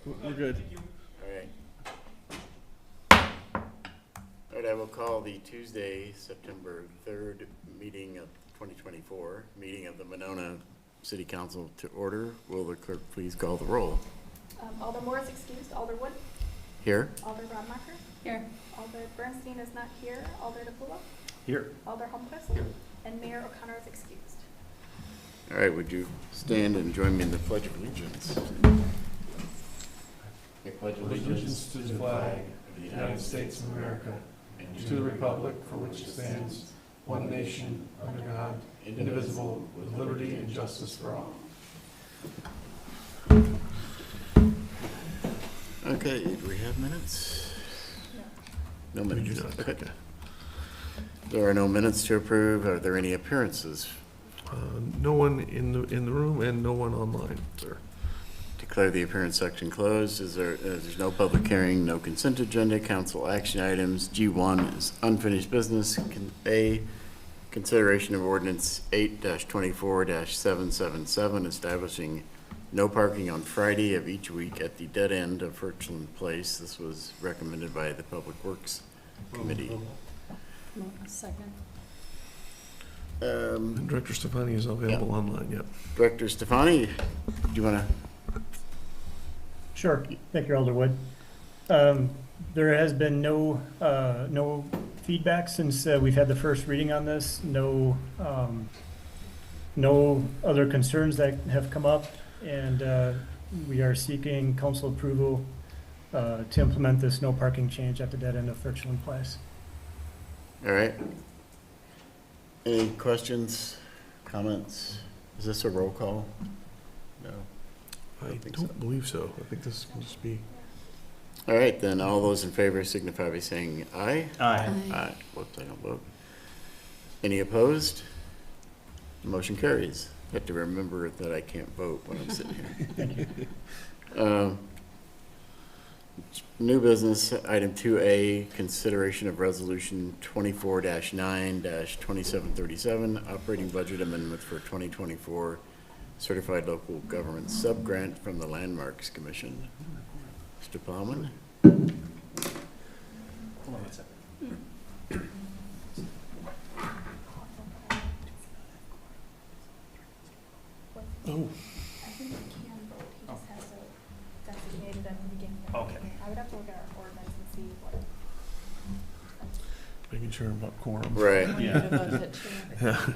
We're good. All right. All right, I will call the Tuesday, September 3rd meeting of 2024, meeting of the Monona City Council to order. Will the clerk please call the roll? Alder Moore is excused. Alder Wood. Here? Alder Radmacher. Here. Alder Bernstein is not here. Alder DePulo. Here. Alder Holmquist. And Mayor O'Connor is excused. All right, would you stand and join me in the Pledge of Allegiance? I pledge Allegiance to the flag of the United States of America and to the republic for which it stands, one nation, under God, indivisible, with liberty and justice for all. Okay, do we have minutes? No minutes. Okay. There are no minutes to approve. Are there any appearances? No one in the room and no one online, sir. Declare the appearance section closed. There's no public hearing, no consent agenda, council action items. G1 is unfinished business. A, consideration of ordinance 8-24-777 establishing no parking on Friday of each week at the dead end of Birchland Place. This was recommended by the Public Works Committee. Second. And Director Stefani is available online, yep. Director Stefani, do you want to? Sure. Thank you, Alder Wood. There has been no feedback since we've had the first reading on this. No other concerns that have come up, and we are seeking council approval to implement this no parking change at the dead end of Birchland Place. All right. Any questions, comments? Is this a roll call? No. I think don't so. believe so. I think this can just be. All right, then all those in favor signify by saying aye. Aye. Aye. Whoops, I don't vote. Any opposed? Motion carries. You have to remember that I can't vote when I'm sitting here. Thank you. New business, item 2A, consideration of resolution 24-9-2737, operating budget amendment for 2024 certified local government sub-grant from the Landmarks Commission. Mr. Plowman? Hold on a second. Oh. I think he can vote. He just has to designate it at the beginning. Okay. I would have to look at our ordinance and see what. Making sure about quorum. Right. Yeah. Yeah.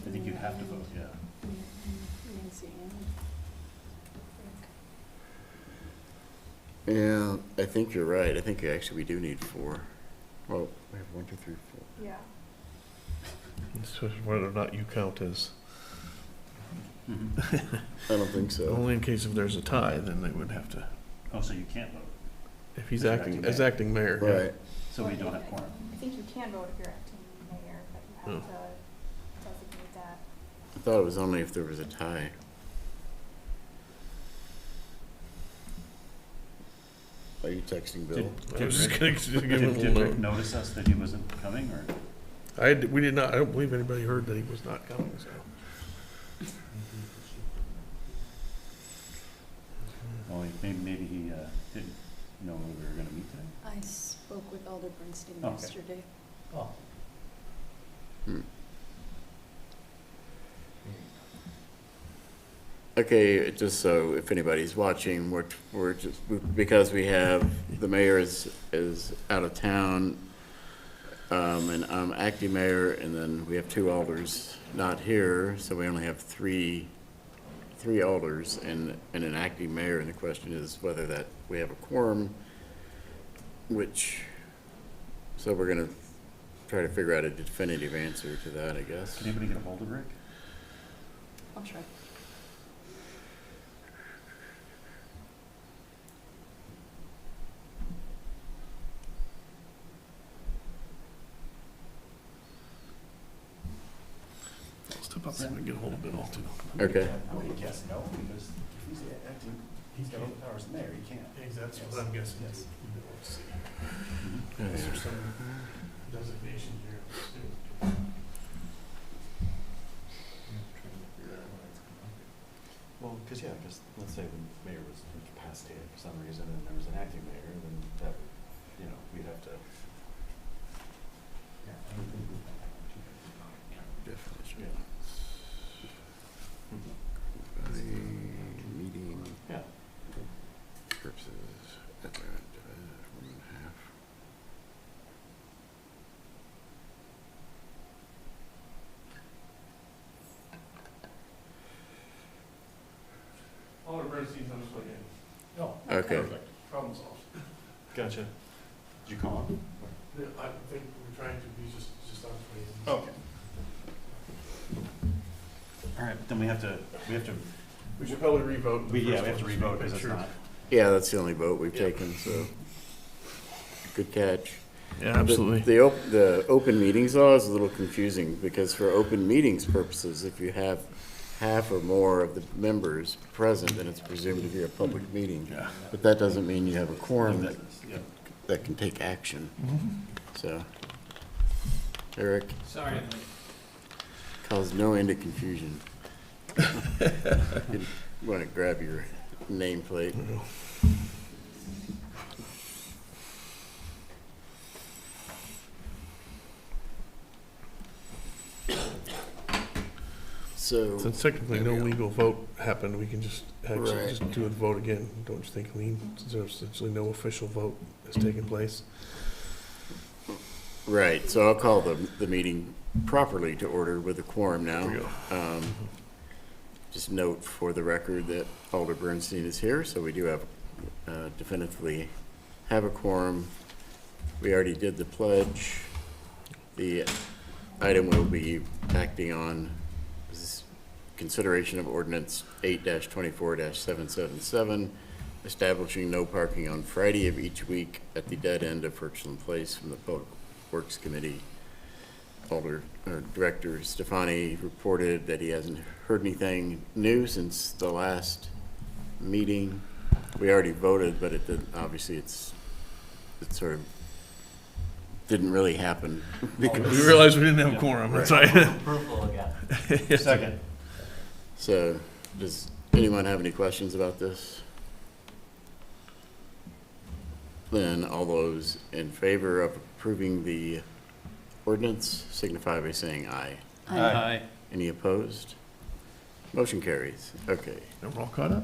I think you have to vote, yeah. Yeah, I think you're right. I think actually we do need 4. Well, we have 1, 2, 3, 4. Yeah. It's just whether or not you count as, I don't think so. only in case if there's a tie, then they would have to, Oh, so you can't vote, if he's As acting, acting as acting mayor. yeah. Right. so we don't have quorum. I think you can vote if you're acting mayor, but you have to designate that. I thought it was only if there was a tie. Are you texting Bill? I was just gonna give him a Did little Rick note. notice us that he wasn't coming, or? We did not, I don't believe anybody heard that he was not coming, so. Well, maybe he didn't know we were gonna meet today. I spoke with Alder Bernstein Okay. yesterday. Oh. Okay, just so if anybody's watching, we're just, because we have, the mayor is out of town, and I'm acting mayor, and then we have 2 alders not here, so we only have three alders and an acting mayor, and the question is whether that we have a quorum, so we're gonna try to figure out a definitive answer to that, I guess. Can anybody get a hold of Rick? I'll try. I'll step up and get a hold of Bill too. Okay. I would guess no, because if he's acting, he's got all the powers of mayor, he can't. That's what I'm guessing. Yes. Let's see. Okay. Is there some designation here? Well, because let's say the mayor was incapacitated for some reason and there was an acting mayor, then that would, we'd have to. Definition. Yeah. Meeting Yeah. purposes, divided 1.5. Alder Bernstein's on his way in. Oh, Okay. perfect. Problem solved. Gotcha. Did you call him? Yeah, I think we're trying to be just on his way in. Okay. All right, then we have to, We should probably revote. the we first have to one, revote make because it's sure. not. Yeah, that's the only vote we've Yeah. taken, so good catch. Yeah, absolutely. The open meetings law is a little confusing because for open meetings purposes, if you have half or more of the members present, then it's presumed to be a public meeting. Yeah. But that doesn't mean you have a quorum Yeah. that can take action. So, Eric, Sorry. cause no end of confusion. You want to grab your nameplate. So, Since technically no There we go. legal vote happened, we can just actually Right. just do a vote again, don't you think, Lean? Since there's essentially no official vote has taken place. right, so I'll call the meeting properly to order with a quorum There we now. go. Just note for the record that Alder Bernstein is here, so we do have, definitively have a quorum. We already did the pledge. The item we'll be acting on is consideration of ordinance 8-24-777, establishing no parking on Friday of each week at the dead end of Birchland Place from the Public Works Committee. Director Stefani reported that he hasn't heard anything new since the last meeting. We already voted, but it didn't, obviously it sort of didn't really happen. We realized we didn't have a quorum, that's right. Approval again. Second. So, does anyone have any questions about this? Then all those in favor of approving the ordinance signify by saying aye. Aye. Any opposed? Motion carries. Okay. And we're all caught up?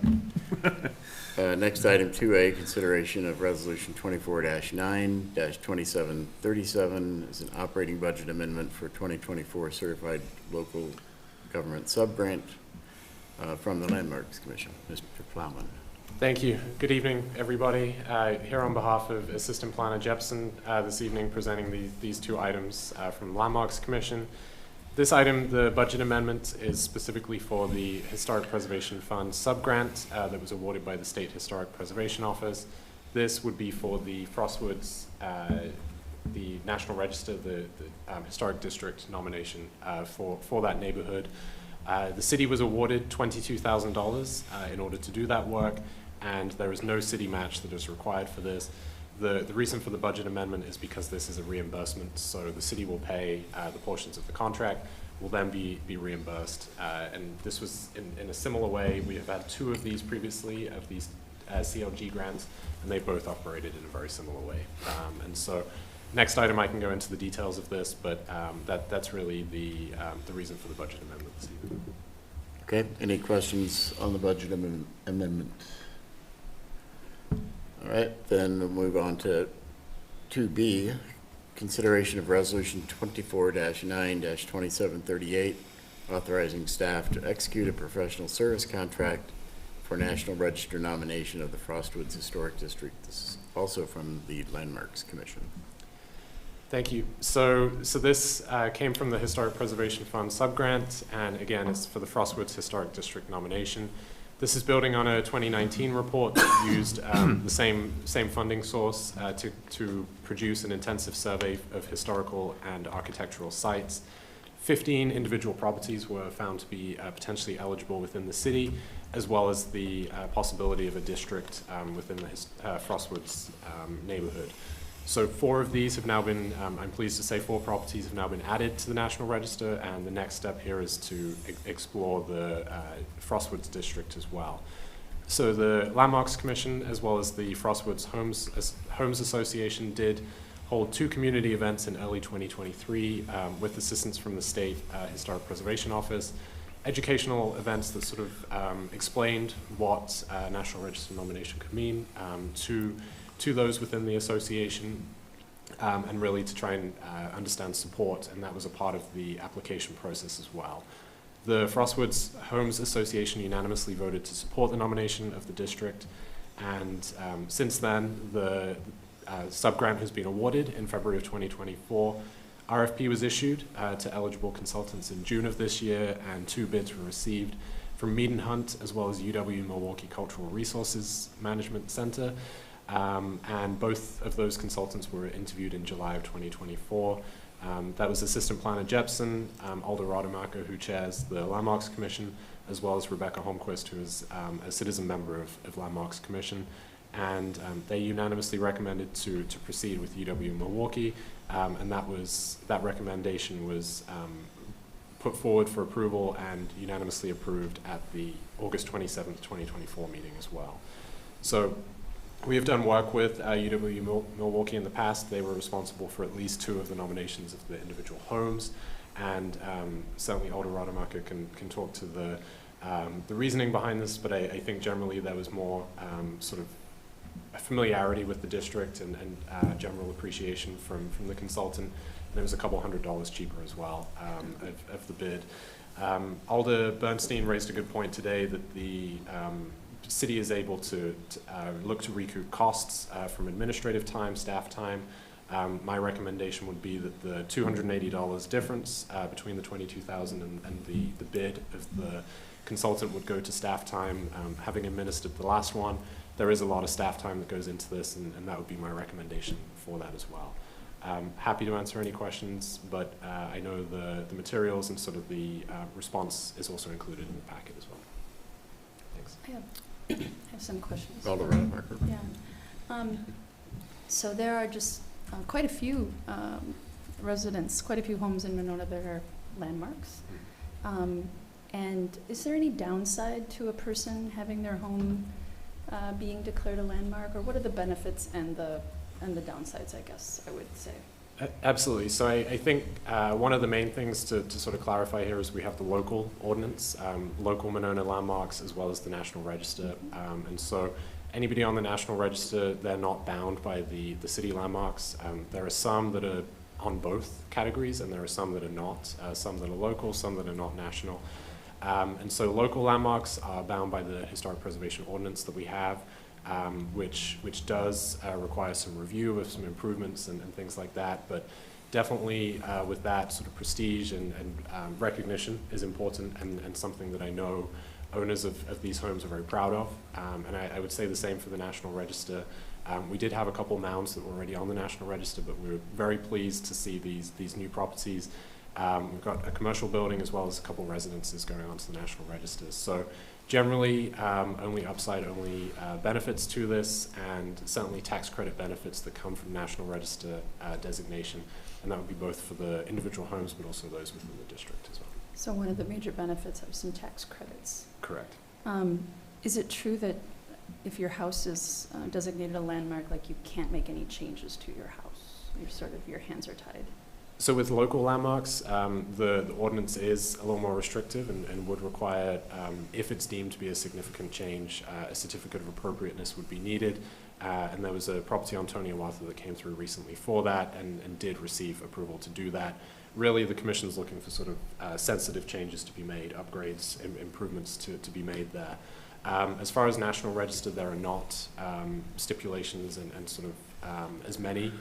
Next item, 2A, consideration of Resolution 24-9-2737 is an operating budget amendment for 2024 Certified Local Government Subgrant from the Landmarks Commission. Mr. Plowman. Thank you. Good evening, everybody. Here on behalf of Assistant Planner Jepson, this evening presenting these two items from Landmarks Commission. This item, the budget amendment, is specifically for the Historic Preservation Fund subgrant that was awarded by the State Historic Preservation Office. This would be for the Frostwoods, the National Register, the Historic District nomination for that neighborhood. The city was awarded $22,000 in order to do that work, and there is no city match that is required for this. The reason for the budget amendment is because this is a reimbursement, so the city will pay the portions of the contract, will then be reimbursed. And this was in a similar way. We have had two of these previously, of these CLG grants, and they both operated in a very similar way. And so next item, I can go into the details of this, but that's really the reason for the budget amendment this evening. Okay, any questions on the budget amendment? All right, then we'll move on to 2B, consideration of Resolution 24-9-2738, authorizing staff to execute a professional service contract for National Register nomination of the Frostwoods Historic District. This is also from the Landmarks Commission. Thank you. So this came from the Historic Preservation Fund subgrant, and again, it's for the Frostwoods Historic District nomination. This is building on a 2019 report that used the same funding source to produce an intensive survey of historical and architectural sites. 15 individual properties were found to be potentially eligible within the city, as well as the possibility of a district within the Frostwoods neighborhood. So 4 of these have now been, I'm pleased to say 4 properties have now been added to the National Register, and the next step here is to explore the Frostwoods district as well. So the Landmarks Commission, as well as the Frostwoods Homes Association, did hold 2 community events in early 2023 with assistance from the State Historic Preservation Office. Educational events that sort of explained what National Register nomination could mean to those within the association, and really to try and understand support, and that was a part of the application process as well. The Frostwoods Homes Association unanimously voted to support the nomination of the district, and since then the subgrant has been awarded in February of 2024. RFP was issued to eligible consultants in June of this year, and 2 bids were received from Mead & Hunt as well as UW Milwaukee Cultural Resources Management Center. And both of those consultants were interviewed in July of 2024. That was Assistant Planner Jepson, Alder Rademacher, who chairs the Landmarks Commission, as well as Rebecca Holmquist, who is a citizen member of Landmarks Commission. And they unanimously recommended to proceed with UW Milwaukee, and that recommendation was put forward for approval and unanimously approved at the August 27th, 2024 meeting as well. So we have done work with UW Milwaukee in the past. They were responsible for at least 2 of the nominations of the individual homes, and certainly Alder Rademacher can talk to the reasoning behind this, but I think generally there was more sort of familiarity with the district and general appreciation from the consultant, and it was a couple $100 cheaper as well of the bid. Alder Bernstein raised a good point today that the city is able to look to recoup costs from administrative time, staff time. My recommendation would be that the $280 difference between the $22,000 and the bid of the consultant would go to staff time. Having administered the last one, there is a lot of staff time that goes into this, and that would be my recommendation for that as well. Happy to answer any questions, but I know the materials and sort of the response is also included in the packet as well. Thanks. I have some questions. Alder Rademacher. Yeah. So there are just quite a few residents, quite a few homes in Monona that are landmarks. And is there any downside to a person having their home being declared a landmark, or what are the benefits and the downsides, I guess I would say? Absolutely. So I think one of the main things to sort of clarify here is we have the local ordinance, local Monona landmarks, as well as the National Register. And so anybody on the National Register, they're not bound by the city landmarks. There are some that are on both categories, and there are some that are not, some that are local, some that are not national. And so local landmarks are bound by the Historic Preservation Ordinance that we have, which does require some review of some improvements and things like that. But definitely with that sort of prestige and recognition is important, and something that I know owners of these homes are very proud of. And I would say the same for the National Register. We did have a couple mounds that were already on the National Register, but we were very pleased to see these new properties. We've got a commercial building as well as a couple residences going onto the National Register. So generally, only upside, only benefits to this, and certainly tax credit benefits that come from National Register designation. And that would be both for the individual homes, but also those within the district as well. So one of the major benefits are some tax credits. Correct. Is it true that if your house is designated a landmark, like you can't make any changes to your house? Your hands are tied. So with local landmarks, the ordinance is a little more restrictive and would require, if it's deemed to be a significant change, a certificate of appropriateness would be needed. And there was a property on Tony Awatha that came through recently for that and did receive approval to do that. Really, the Commission's looking for sort of sensitive changes to be made, upgrades, improvements to be made there. As far as National Register, there are not stipulations and sort of as many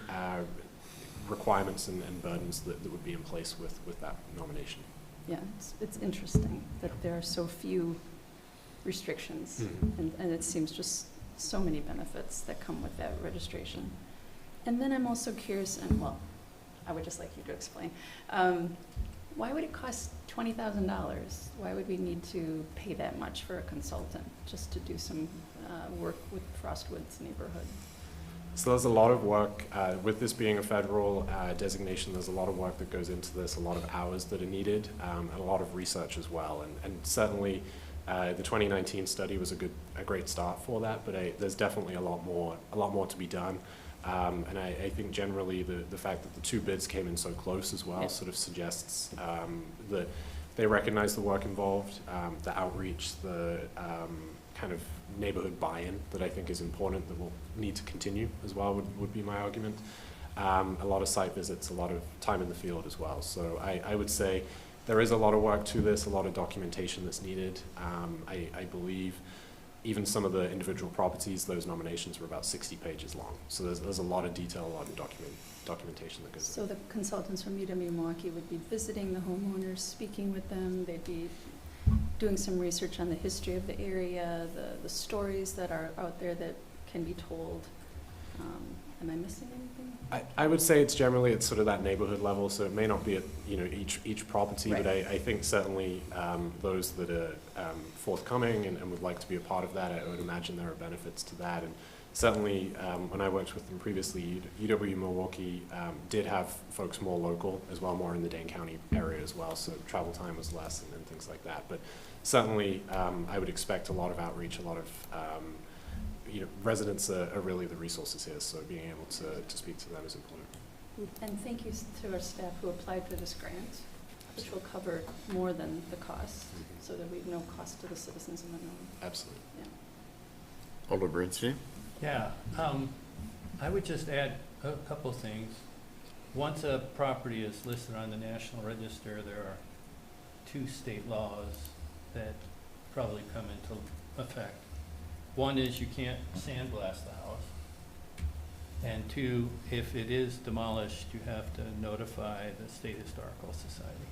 requirements and burdens that would be in place with that nomination. Yeah, it's interesting that there are so few restrictions, and it seems just so many benefits that come with that registration. And then I'm also curious, and well, I would just like you to explain, why would it cost $20,000? Why would we need to pay that much for a consultant just to do some work with Frostwoods neighborhood? So there's a lot of work, with this being a federal designation, there's a lot of work that goes into this, a lot of hours that are needed, and a lot of research as well. And certainly, the 2019 study was a great start for that, but there's definitely a lot more to be done. And I think generally the fact that the two bids came in so close as well sort of suggests that they recognize the work involved, the outreach, the kind of neighborhood buy-in that I think is important, that will need to continue as well, would be my argument. A lot of site visits, a lot of time in the field as well. So I would say there is a lot of work to this, a lot of documentation that's needed. I believe even some of the individual properties, those nominations were about 60 pages long. So there's a lot of detail, a lot of documentation that goes So the consultants from UW Milwaukee would be visiting the homeowners, speaking with them, they'd be doing some research on the history of the area, the stories that are out there that can be told. Am I missing anything? I would say it's sort of that neighborhood level, so it may not be at each property, Right. but I think certainly those that are forthcoming and would like to be a part of that, I would imagine there are benefits to that. And certainly when I worked with them previously, UW Milwaukee did have folks more local as well, more in the Dane County area as well, so travel time was less and things like that. But certainly I would expect a lot of outreach, a lot of residents are really the resources here, so being able to speak to them is important. And thank you to our staff who applied for this grant, which will cover more than the cost, so that we have no cost to the citizens in Monona. Absolutely. Alder Bernstein? Yeah, I would just add a couple things. Once a property is listed on the National Register, there are 2 state laws that probably come into effect. One is you can't sandblast the house. And 2, if it is demolished, you have to notify the State Historical Society.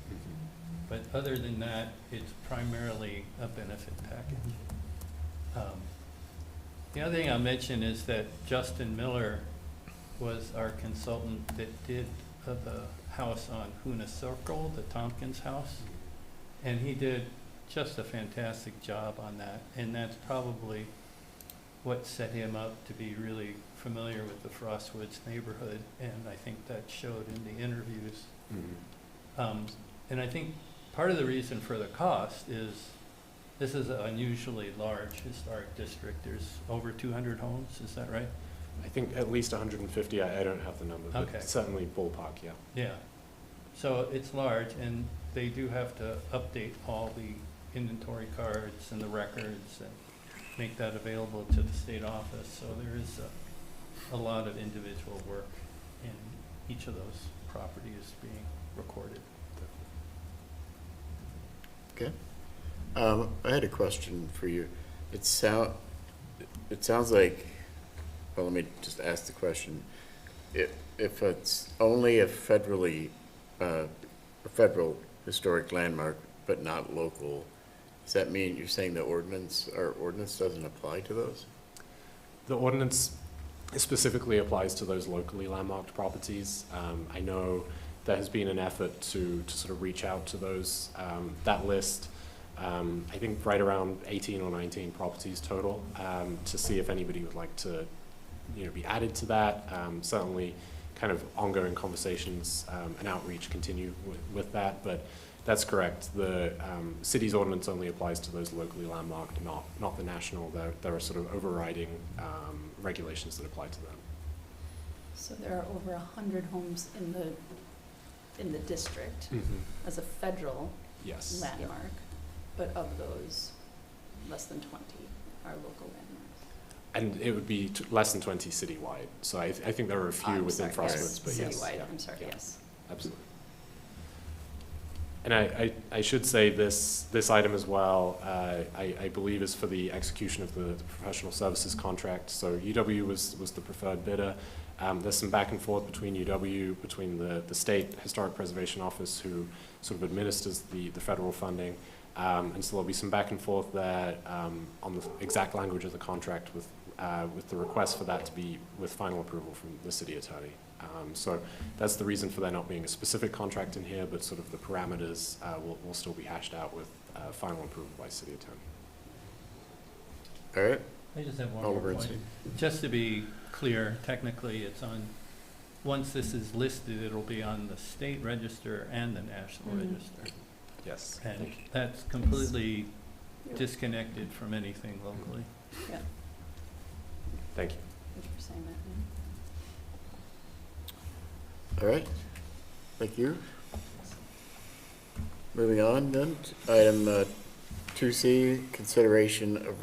But other than that, it's primarily a benefit package. The other thing I'll mention is that Justin Miller was our consultant that did the house on Hoona Circle, the Tompkins house. And he did just a fantastic job on that. And that's probably what set him up to be really familiar with the Frostwoods neighborhood. And I think that showed in the interviews. And I think part of the reason for the cost is this is an unusually large historic district. There's over 200 homes, is that right? I think at least 150, I don't have the number, but Okay. certainly ballpark, yeah. Yeah. So it's large, and they do have to update all the inventory cards and the records and make that available to the state office. So there is a lot of individual work in each of those properties being recorded. Okay. I had a question for you. It sounds like, well, let me just ask the question. If it's only a federal historic landmark, but not local, does that mean you're saying our ordinance doesn't apply to those? The ordinance specifically applies to those locally landmarked properties. I know there has been an effort to sort of reach out to those, that list. I think right around 18 or 19 properties total, to see if anybody would like to, be added to that. Certainly kind of ongoing conversations and outreach continue with that, but that's correct. The city's ordinance only applies to those locally landmarked, not the national. There are sort of overriding regulations that apply to them. So there are over 100 homes in the district as a federal Yes. landmark, but of those, less than 20 are local landmarks. And it would be less than 20 citywide. So I think there are a few I'm within sorry, Frostwoods, but yes. Citywide, yeah, I'm sorry, yeah, yes. absolutely. And I should say this item as well, I believe is for the execution of the professional services contract. So UW was the preferred bidder. There's some back and forth between UW, between the State Historic Preservation Office, who sort of administers the federal funding. And so there'll be some back and forth there on the exact language of the contract with the request for that to be with final approval from the city attorney. So that's the reason for there not being a specific contract in here, but sort of the parameters will still be hashed out with final approval by city attorney. All right. I just have one Alder more point. Bernstein. Just to be clear, technically, it's on, once this is listed, it'll be on the state register and the national Mhm. register. Yes. And that's completely disconnected from anything locally. Yeah, Thank you. thank you for saying that. All right, thank you. Moving on then, to item 2C, consideration of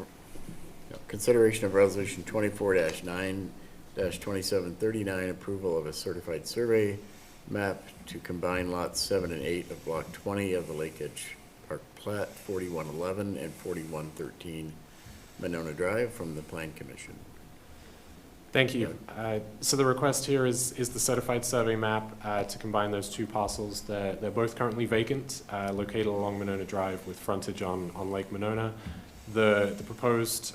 resolution 24-9-2739, approval of a certified survey map to combine lots 7 and 8 of block 20 of the Lake Edge Park plat, 4111 and 4113 Monona Drive from the Plan Commission. Thank you. So the request here is the certified survey map to combine those two parcels. They're both currently vacant, located along Monona Drive with frontage on Lake Monona. The proposed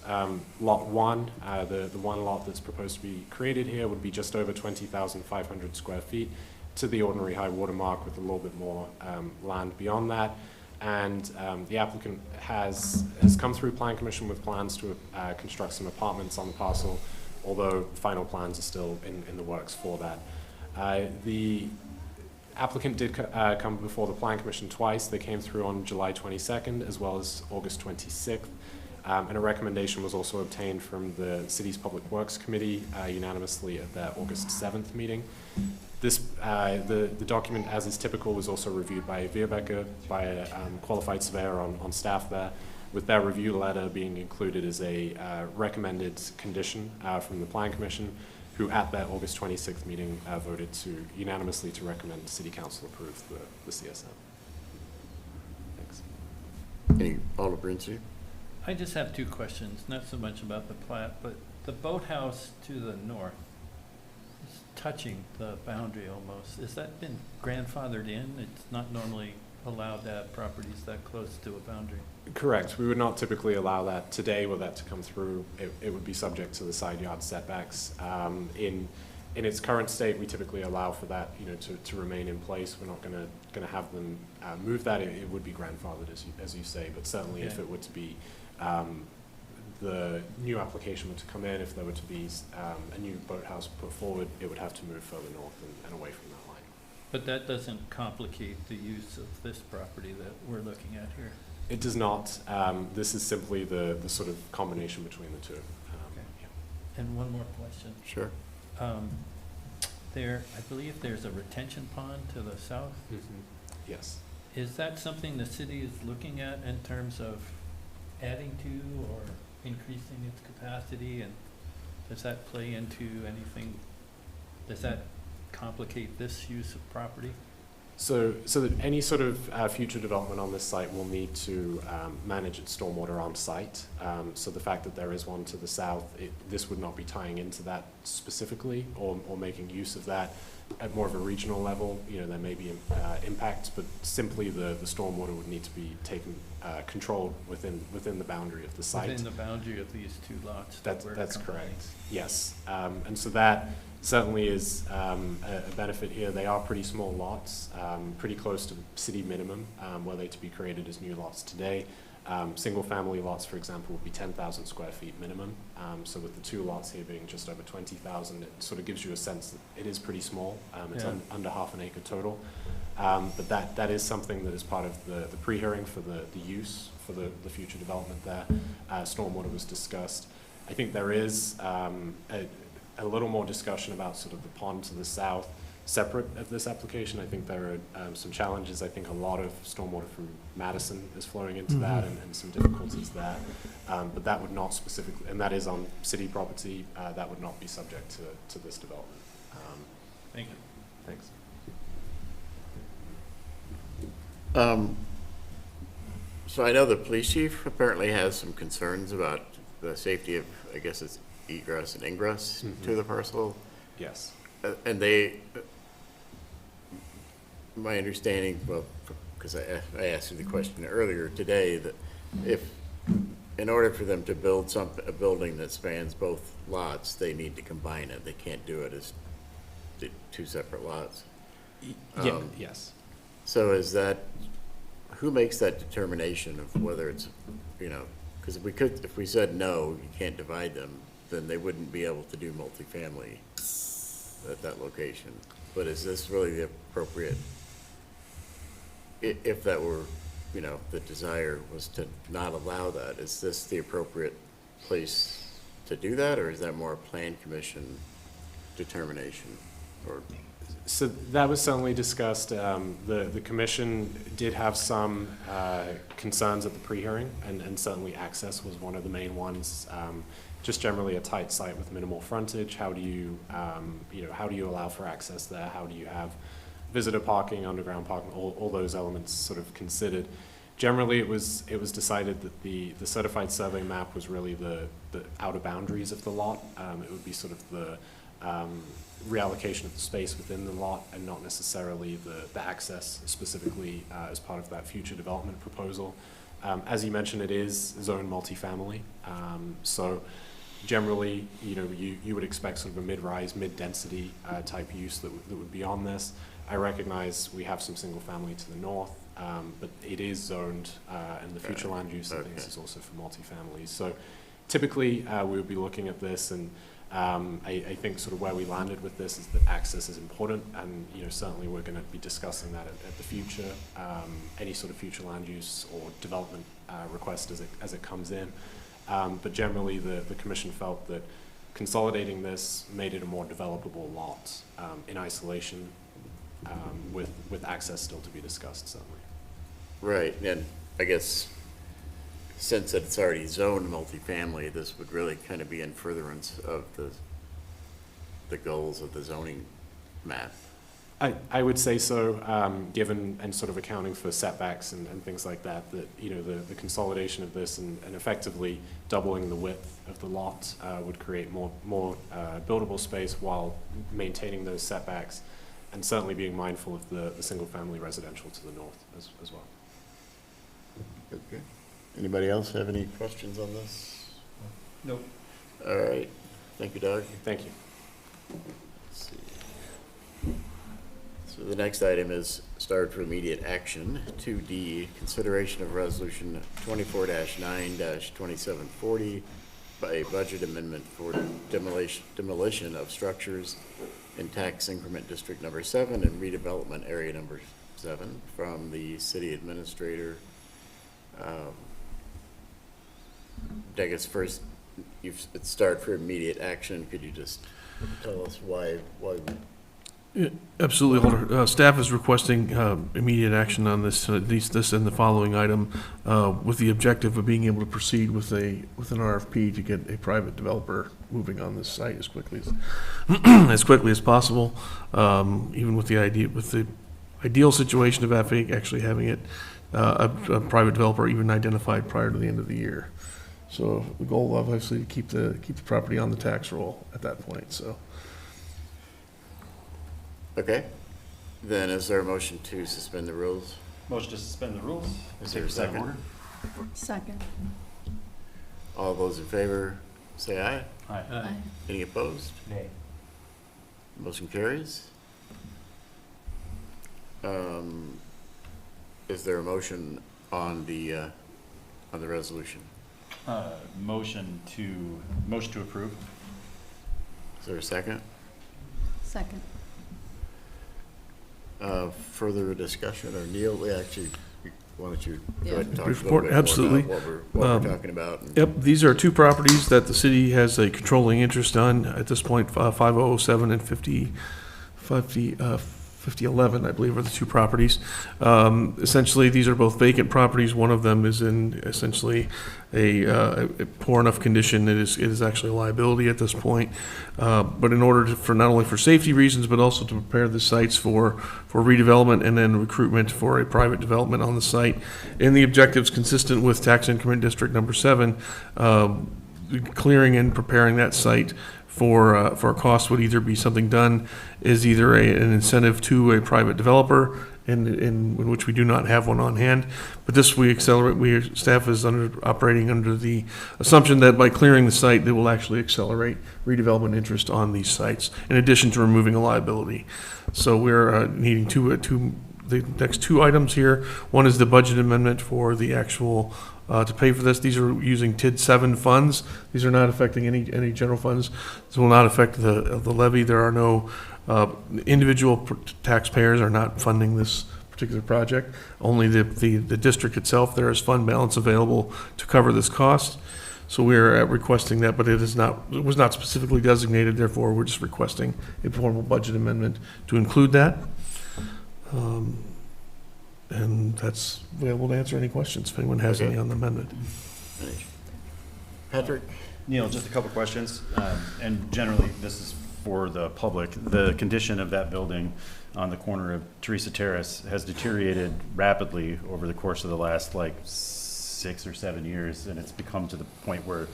lot one, the one lot that's proposed to be created here would be just over 20,500 square feet to the ordinary high water mark with a little bit more land beyond that. And the applicant has come through Plan Commission with plans to construct some apartments on the parcel, although final plans are still in the works for that. The applicant did come before the Plan Commission twice. They came through on July 22nd as well as August 26th. And a recommendation was also obtained from the city's Public Works Committee unanimously at their August 7th meeting. This, the document, as is typical, was also reviewed by Veerbecker, by a qualified surveyor on staff there, with their review letter being included as a recommended condition from the Plan Commission, who at their August 26th meeting voted to unanimously to recommend the City Council approve the CSM. Thanks. Any Alder Bernstein? I just have two questions, not so much about the plat, but the boathouse to the north is touching the boundary almost. Has that been grandfathered in? It's not normally allowed to have properties that close to a boundary. Correct. We would not typically allow that today. Were that to come through, it would be subject to the side yard setbacks. In its current state, we typically allow for that, to remain in place. We're not going to have them move that. It would be grandfathered, as you say. But certainly, if Okay. it were to be the new application were to come in, if there were to be a new boathouse put forward, it would have to move further north and away from that line. But that doesn't complicate the use of this property that we're looking at here. It does not. This is simply the sort of combination between the two. Okay. Yeah. And one more question. Sure. I believe there's a retention pond to the south. Yes. Is that something the city is looking at in terms of adding to or increasing its capacity? And does that play into anything? Does that complicate this use of property? So that any sort of future development on this site will need to manage its stormwater on site. So the fact that there is one to the south, this would not be tying into that specifically or making use of that at more of a regional level. There may be impacts, but simply the stormwater would need to be taken, controlled within the boundary of the site. Within the boundary of these two lots? That's combining? correct. Yes. And so that certainly is a benefit here. They are pretty small lots, pretty close to city minimum, were they to be created as new lots today. Single-family lots, for example, would be 10,000 square feet minimum. So with the two lots here being just over 20,000, it sort of gives you a sense that it is pretty small. It's Yeah. under half an acre total. But that is something that is part of the pre-hearing for the use for the future development there. Stormwater was discussed. I think there is a little more discussion about sort of the pond to the south, separate of this application. I think there are some challenges. I think a lot of stormwater from Madison is flowing into that and some difficulties there. But that would not specifically, and that is on city property, that would not be subject to this development. Thank you. Thanks. So I know the police chief apparently has some concerns about the safety of, I guess it's egress and ingress to the parcel. Yes. And they, my understanding, well, because I asked you the question earlier today, that if, in order for them to build a building that spans both lots, they need to combine it. They can't do it as two separate lots. Yes. So is that, who makes that determination of whether it's, because if we said no, you can't divide them, then they wouldn't be able to do multifamily at that location. But is this really the appropriate, if that were, you know, the desire was to not allow that, is this the appropriate place to do that, or is that more a plan commission determination? Or So that was certainly discussed. The commission did have some concerns at the pre-hearing, and certainly access was one of the main ones. Just generally a tight site with minimal frontage. How do you, how do you allow for access there? How do you have visitor parking, underground parking, all those elements sort of considered? Generally, it was decided that the certified survey map was really the outer boundaries of the lot. It would be sort of the reallocation of the space within the lot, and not necessarily the access specifically as part of that future development proposal. As you mentioned, it is zone multifamily. So generally, you would expect sort of a mid-rise, mid-density type use that would be on this. I recognize we have some single family to the north, but it is zoned, and the future land use and things is also for multifamilies. So typically, we would be looking at this, and I think sort of where we landed with this is that access is important, and certainly we're going to be discussing that at the future, any sort of future land use or development request as it comes in. But generally, the commission felt that consolidating this made it a more developable lot in isolation, with access still to be discussed, certainly. right, and I guess since it's already zoned multifamily, this would really kind of be in furtherance of the goals of the zoning map. I would say so, given and sort of accounting for setbacks and things like that, the consolidation of this and effectively doubling the width of the lot would create more buildable space while maintaining those setbacks, and certainly being mindful of the single-family residential to the north as well. Okay. Anybody else have any questions on this? Nope. All right, thank you, Doug. Thank you. Let's see. So the next item is started for immediate action. 2D, consideration of resolution 24-9-2740 by a budget amendment for demolition of structures in tax increment district number 7 and redevelopment area number 7 from the city administrator. I guess first, it's started for immediate action. Could you just tell us why Yeah, absolutely, Alder. Staff is requesting immediate action on this, this and the following item, with the objective of being able to proceed with an RFP to get a private developer moving on this site as quickly as possible. Even with the ideal situation of actually having it a private developer even identified prior to the end of the year. So the goal, obviously, to keep the property on the tax roll at that point. So. Okay, then is there a motion to suspend the rules? Motion to suspend the rules. Is there a second? Second. All those in favor, say aye. Aye. Aye. Any opposed? Nay. Motion carries. Is there a motion on the resolution? Motion to approve. Is there a second? Second. Further discussion, or Neil, why don't you go ahead and talk a little Report, bit more absolutely. about what we're talking about? and- Yep, these are two properties that the city has a controlling interest on at this point, 5007 and 5011, I believe, are the two properties. Essentially, these are both vacant properties. One of them is in essentially a poor enough condition that it is actually a liability at this point. But in order for not only for safety reasons, but also to prepare the sites for redevelopment and then recruitment for a private development on the site. And the objectives consistent with tax increment district number 7, clearing and preparing that site for a cost would either be something done as either an incentive to a private developer, in which we do not have one on hand. But this staff is operating under the assumption that by clearing the site, they will actually accelerate redevelopment interest on these sites, in addition to removing a liability. So we're needing the next two items here. One is the budget amendment for the actual to pay for this. These are using TID 7 funds. These are not affecting any general funds. This will not affect the levy. There are no individual taxpayers are not funding this particular project. Only the district itself, there is fund balance available to cover this cost. So we're requesting that, but it was not specifically designated, therefore we're just requesting a formal budget amendment to include that. And that's available to answer any questions if anyone has any on the amendment. Patrick? Neil, just a couple questions, and generally, this is for the public. The condition of that building on the corner of Teresa Terrace has deteriorated rapidly over the course of the last, 6 or 7 years, and it's become to the point where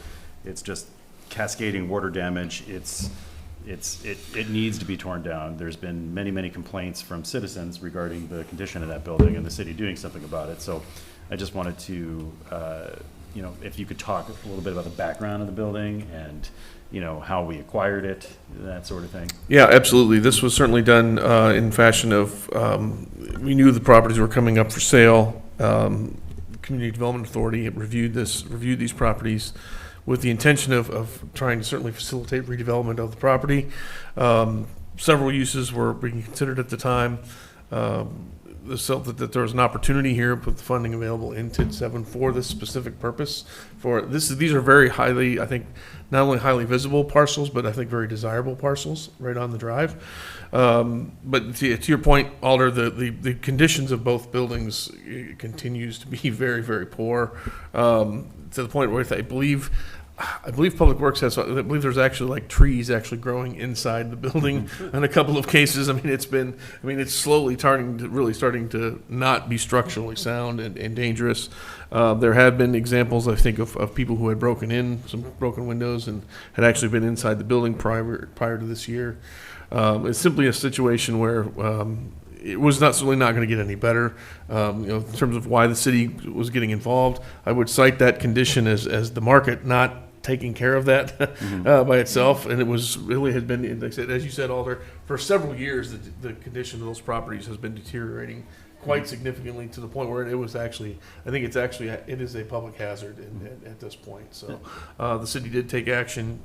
it's just cascading water damage. It needs to be torn down. There's been many complaints from citizens regarding the condition of that building and the city doing something about it. So I just wanted to, if you could talk a little bit about the background of the building and, how we acquired it, that sort of thing. Yeah, absolutely. This was certainly done in fashion of, we knew the properties were coming up for sale. Community Development Authority reviewed these properties with the intention of trying to certainly facilitate redevelopment of the property. Several uses were being considered at the time. They felt that there was an opportunity here, put the funding available in TID 7 for this specific purpose. These are very highly, I think, not only highly visible parcels, but I think very desirable parcels right on the drive. But to your point, Alder, the conditions of both buildings continues to be very, very poor, to the point where I believe Public Works has, I believe there's actually trees actually growing inside the building in a couple of cases. It's slowly starting to not be structurally sound and dangerous. There had been examples, I think, of people who had broken in, some broken windows, and had actually been inside the building prior to this year. It's simply a situation where it was certainly not going to get any better. In terms of why the city was getting involved, I would cite that condition as the market not taking care of that by itself, and it was really had been, like I said, as you said, Alder, for several years the condition of those properties has been deteriorating quite significantly to the point where it was actually, it is a public hazard at this point. So the city did take action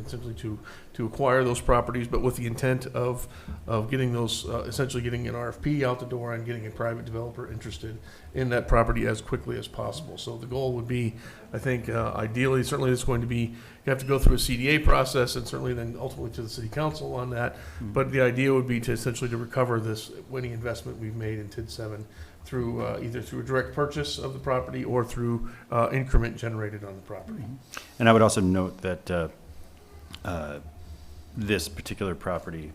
essentially to acquire those properties, but with the intent of getting those, essentially getting an RFP out the door and getting a private developer interested in that property as quickly as possible. So the goal would be, I think, ideally, certainly it's going to be, you have to go through a CDA process and certainly then ultimately to the city council on that. But the idea would be to essentially to recover this winning investment we've made in TID 7 through either through a direct purchase of the property or through increment generated on the property. And I would also note that this particular property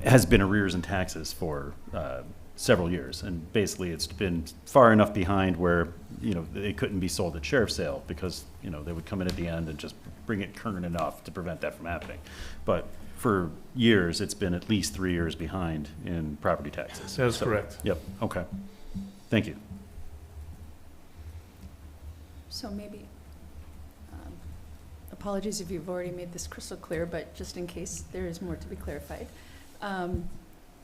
has been arrears in taxes for several years, and basically it's been far enough behind where it couldn't be sold at sheriff's sale because they would come in at the end and just bring it current enough to prevent that from happening. But for years, it's been at least 3 years behind in property taxes. That's correct. Yep. Okay. Thank you. So maybe, apologies if you've already made this crystal clear, but just in case there is more to be clarified.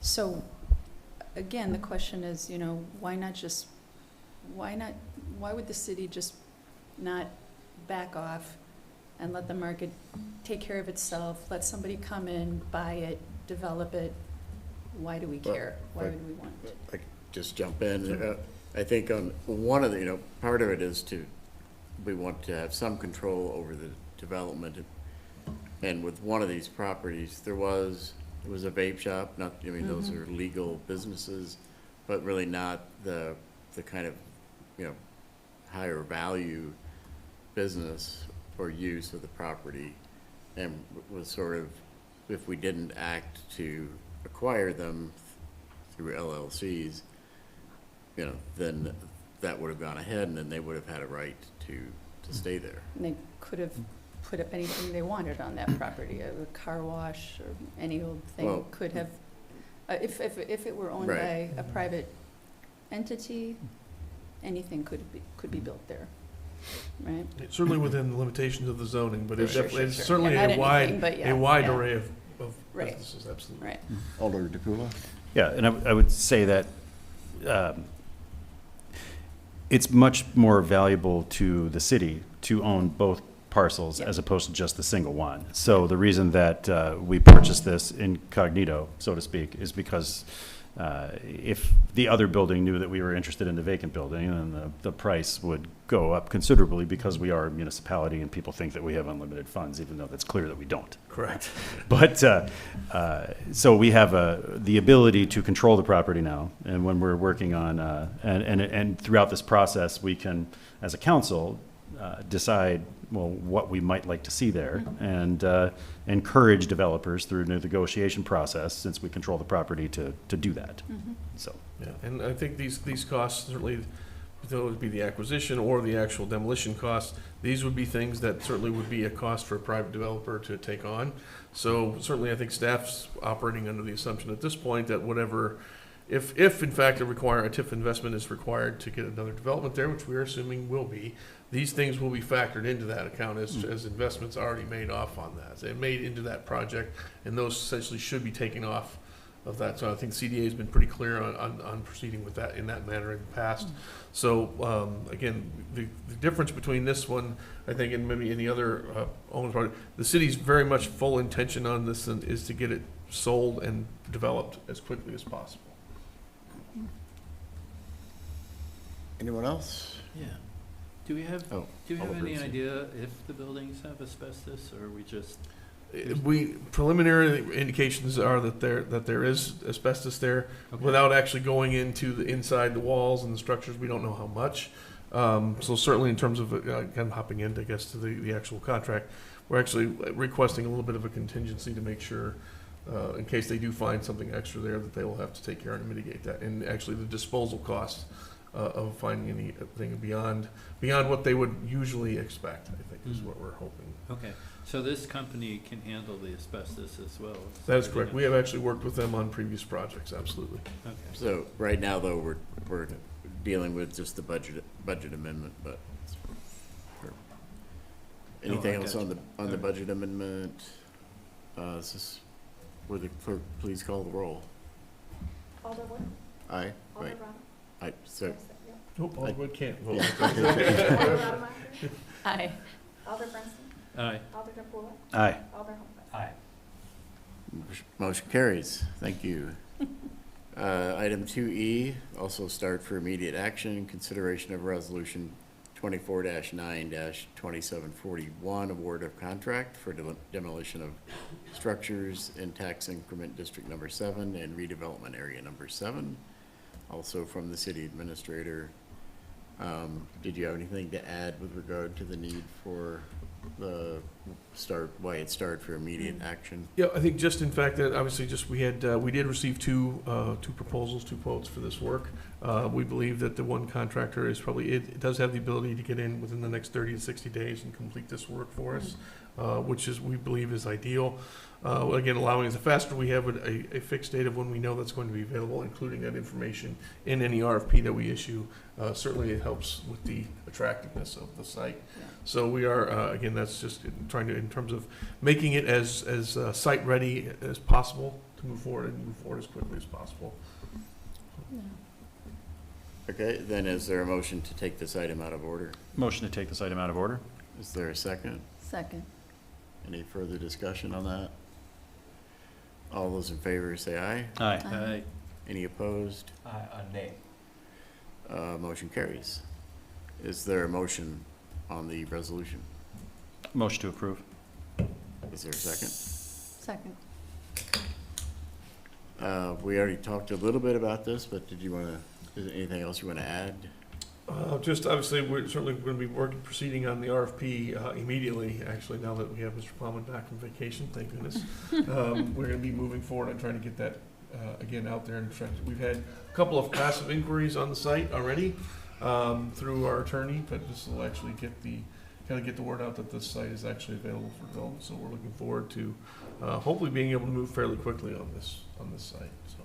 So again, the question is, why would the city just not back off and let the market take care of itself, let somebody come in, buy it, develop it? Why do we care? Why would we want it? I just jump in. I think on one of the, part of it is we want to have some control over the development. And with one of these properties, it was a vape shop, those are legal businesses, but really not the kind of, higher value business or use of the property, and was sort of, if we didn't act to acquire them through LLCs, then that would have gone ahead, and then they would have had a right to stay there. And they could have put up anything they wanted on that property, a car wash or any old thing. Well, could have, if it were owned by a private entity, anything could be built there, right? Certainly within the limitations of the zoning, but it's Sure, definitely, it's sure. certainly Yeah, not a wide, anything, but yeah, a wide yeah. array of Right. businesses, absolutely. Right. Alder DePula? Yeah, and I would say that it's much more valuable to the city to own both parcels as opposed to just the single one. So the reason that we purchased this incognito, so to speak, is because if the other building knew that we were interested in the vacant building, then the price would go up considerably because we are a municipality and people think that we have unlimited funds, even though that's clear that we don't. Correct. But, so we have the ability to control the property now, and when we're working on, and throughout this process, we can, as a council, decide, well, what we might like to see there, and encourage developers through the negotiation process, since we control the property, to do that. So, Yeah, and I think these costs, certainly, whether it be the acquisition or the actual demolition costs, these would be things that certainly would be a cost for a private developer to take on. So certainly, I think staff's operating under the assumption at this point that whatever, if in fact a TIF investment is required to get another development there, which we're assuming will be, these things will be factored into that account as investments already made off on that. They're made into that project, and those essentially should be taken off of that. So I think CDA has been pretty clear on proceeding with that in that manner in the past. So, again, the difference between this one, I think, and maybe any other owned project, the city's very much full intention on this and is to get it sold and developed as quickly as possible. Anyone else? Yeah. Do we have, Oh, do you have Oliver, any so- idea if the buildings have asbestos, or are we just? Preliminary indications are that there is asbestos there. Okay. Without actually going into inside the walls and the structures, we don't know how much. So certainly in terms of, kind of hopping in, I guess, to the actual contract, we're actually requesting a little bit of a contingency to make sure, in case they do find something extra there, that they will have to take care and mitigate that. And actually the disposal costs of finding anything beyond what they would usually expect, I think, is what we're hoping. Okay, so this company can handle the asbestos as well? That is correct. We have actually worked with them on previous projects, absolutely. Okay. So right now, though, we're dealing with just the budget amendment, but anything else on the budget amendment? Would the clerk please call the roll? Alderwood, Aye. Wait. Alderrama. So Yes, yeah. Nope, Alderwood can't vote. Alder Rademacher, Aye. Alder Brunson, Aye. Alder Capula, aye. Alder Holmquist. Aye. motion carries. Thank you. Item 2E, also start for immediate action, consideration of resolution 24-9-2741, award of contract for demolition of structures in tax increment district number 7 and redevelopment area number 7. Also from the city administrator. Did you have anything to add with regard to the need for why it started for immediate action? Yeah, I think just in fact that obviously we did receive two proposals, two quotes for this work. We believe that the one contractor it does have the ability to get in within the next 30 to 60 days and complete this work for us, which we believe is ideal. Again, allowing us, the faster we have a fixed date of when we know that's going to be available, including that information in any RFP that we issue, certainly it helps with the attractiveness of the site. So we are, again, that's just trying to, in terms of making it as site ready as possible to move forward as quickly as possible. Okay, then is there a motion to take this item out of order? Motion to take this item out of order? Is there a second? Second. Any further discussion on that? All those in favor say aye. Aye. Aye. Any opposed? Nay. Motion carries. Is there a motion on the resolution? Motion to approve? Is there a second? Second. We already talked a little bit about this, but is there anything else you want to add? Just obviously, we're certainly going to be proceeding on the RFP immediately, actually, now that we have Mr. Plowman back from vacation, thank goodness. We're going to be moving forward and trying to get that, again, out there. We've had a couple of passive inquiries on the site already through our attorney, but this will actually get the word out that this site is actually available for development. So we're looking forward to hopefully being able to move fairly quickly on this site. So.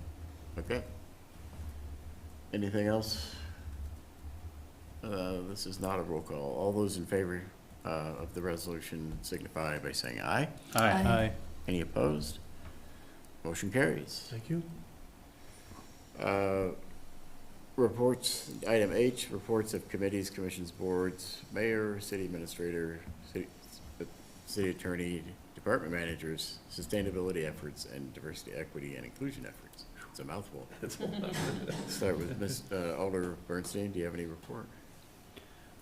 Okay. Anything else? This is not a roll call. All those in favor of the resolution signify by saying aye. Aye. Aye. Any opposed? Motion carries. Thank you. Reports, item H, reports of committees, commissions, boards, mayor, city administrator, city attorney, department managers, sustainability efforts, and diversity, equity, and inclusion efforts. It's a mouthful. Start with Ms. Alder Bernstein. Do you have any report?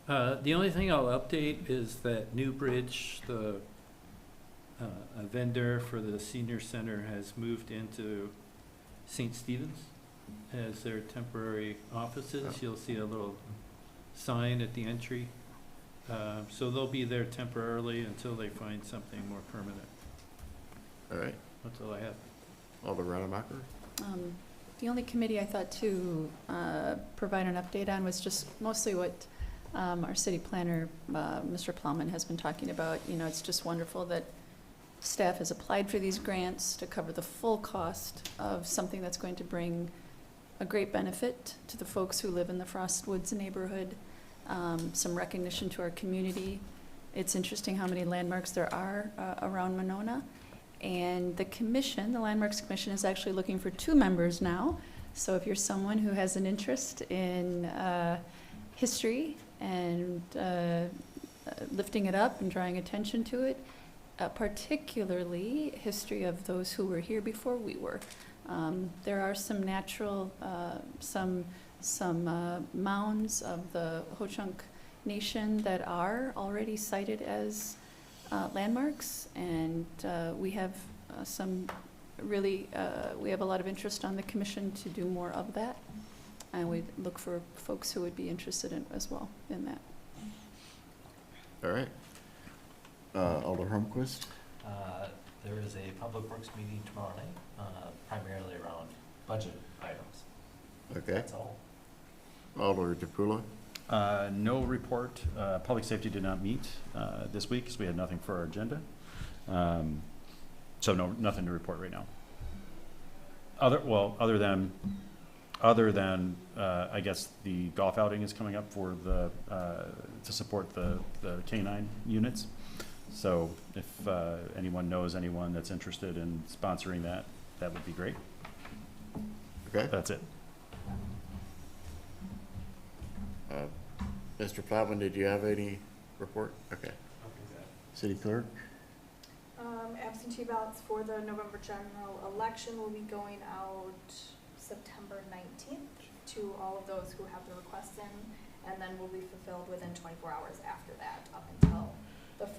The only thing I'll update is that Newbridge, the a vendor for the senior center, has moved into St. Stephen's as their temporary offices. You'll see a little sign at the entry. So they'll be there temporarily until they find something more permanent. All right. That's all I have. Alder Rademacher? The only committee I thought to provide an update on was just mostly what our city planner, Mr. Plowman, has been talking about. You know, it's just wonderful that staff has applied for these grants to cover the full cost of something that's going to bring a great benefit to the folks who live in the Frost Woods neighborhood, some recognition to our community. It's interesting how many landmarks there are around Monona. And the commission, the Landmarks Commission, is actually looking for 2 members now. So if you're someone who has an interest in history and lifting it up and drawing attention to it, particularly history of those who were here before we were. There are some natural, some mounds of the Ho-Chunk Nation that are already cited as landmarks, and we have some really, we have a lot of interest on the commission to do more of that, and we look for folks who would be interested in as well in that. All right. Alder Holmquist? There is a public works meeting tomorrow night, primarily around budget items. Okay. That's all. Alder DePula? No report. Public safety did not meet this week because we had nothing for our agenda. So no, nothing to report right now. Other than I guess the golf outing is coming up for the to support the K-9 units. So if anyone knows anyone that's interested in sponsoring that, that would be great. Okay. That's it. Mr. Plowman, did you have any report? Okay. City clerk? Absentee ballots for the November general election will be going out September 19th to all of those who have the requests in, and then will be fulfilled within 24 hours after that, up until the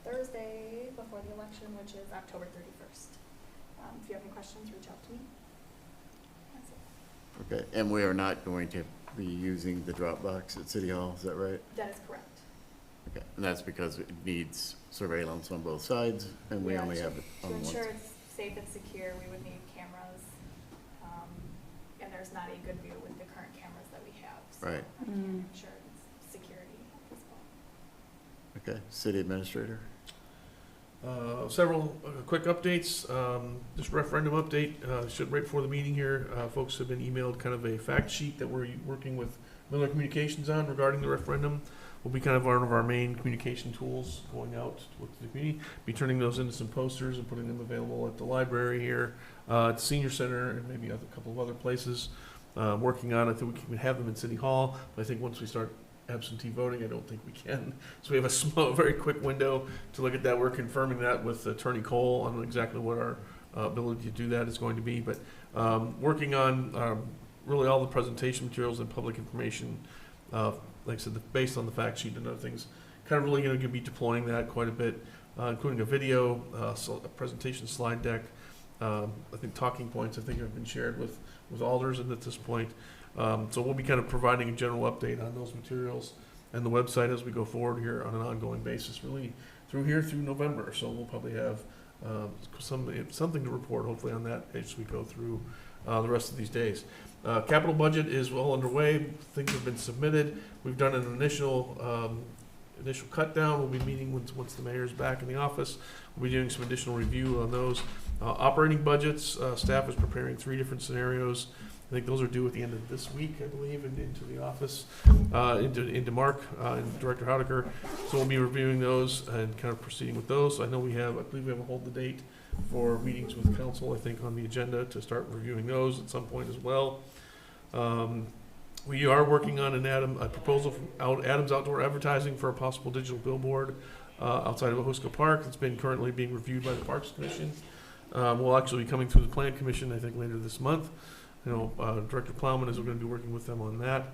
Thursday before the election, which is October 31st. If you have any questions, reach out to me. That's it. Okay, and we are not going to be using the Dropbox at City Hall, is that right? That is correct. Okay, and that's because it needs surveillance on both sides, and we Yeah, only have it on To one ensure side. it's safe and secure, we would need cameras, and there's not a good view with the current cameras that we have. So Right. I can ensure it's security as well. Okay, City Administrator? Several quick updates. Just referendum update, should right before the meeting here, folks have been emailed kind of a fact sheet that we're working with Miller Communications on regarding the referendum. Will be kind of one of our main communication tools going out with the community. Be turning those into some posters and putting them available at the library here, at the senior center, and maybe a couple of other places. Working on it, that we can have them in City Hall. But I think once we start absentee voting, I don't think we can. So we have a small, very quick window to look at that. We're confirming that with Attorney Cole on exactly what our ability to do that is going to be. But working on really all the presentation materials and public information, like I said, based on the fact sheet and other things, kind of really going to be deploying that quite a bit, including a video, a presentation slide deck. I think talking points, I think, have been shared with alders at this point. So we'll be kind of providing a general update on those materials and the website as we go forward here on an ongoing basis, really through November. So we'll probably have something to report, hopefully, on that as we go through the rest of these days. Capital budget is well underway. Things have been submitted. We've done an initial cut down. We'll be meeting once the mayor's back in the office. We'll be doing some additional review on those. Operating budgets, staff is preparing 3 different scenarios. I think those are due at the end of this week, I believe, and into the office, into Mark and Director Haudecker. So we'll be reviewing those and kind of proceeding with those. I believe we have a hold the date for meetings with council, I think, on the agenda to start reviewing those at some point as well. We are working on a proposal from Adams Outdoor Advertising for a possible digital billboard outside of Ahuska Park. It's been currently being reviewed by the Parks Commission. We'll actually be coming through the Plan Commission, I think, later this month. You know, Director Plowman is going to be working with them on that.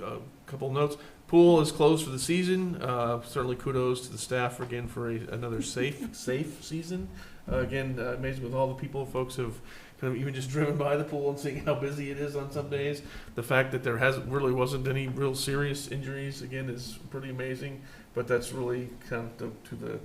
A couple of notes. Pool is closed for the season. Certainly kudos to the staff again for another safe season. Again, amazing with all the people, folks have kind of even just driven by the pool and seeing how busy it is on some days. The fact that there really wasn't any real serious injuries, again, is pretty amazing. But that's really kind of to the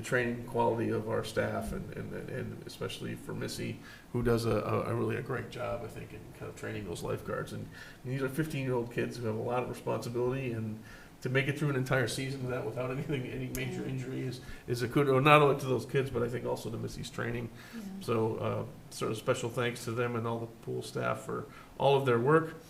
training quality of our staff and especially for Missy, who does a really great job, I think, in kind of training those lifeguards. And these are 15-year-old kids who have a lot of responsibility, and to make it through an entire season of that without any major injury is a kudos, not only to those kids, but I think also to Missy's training. Yeah. So sort of special thanks to them and all the pool staff for all of their work.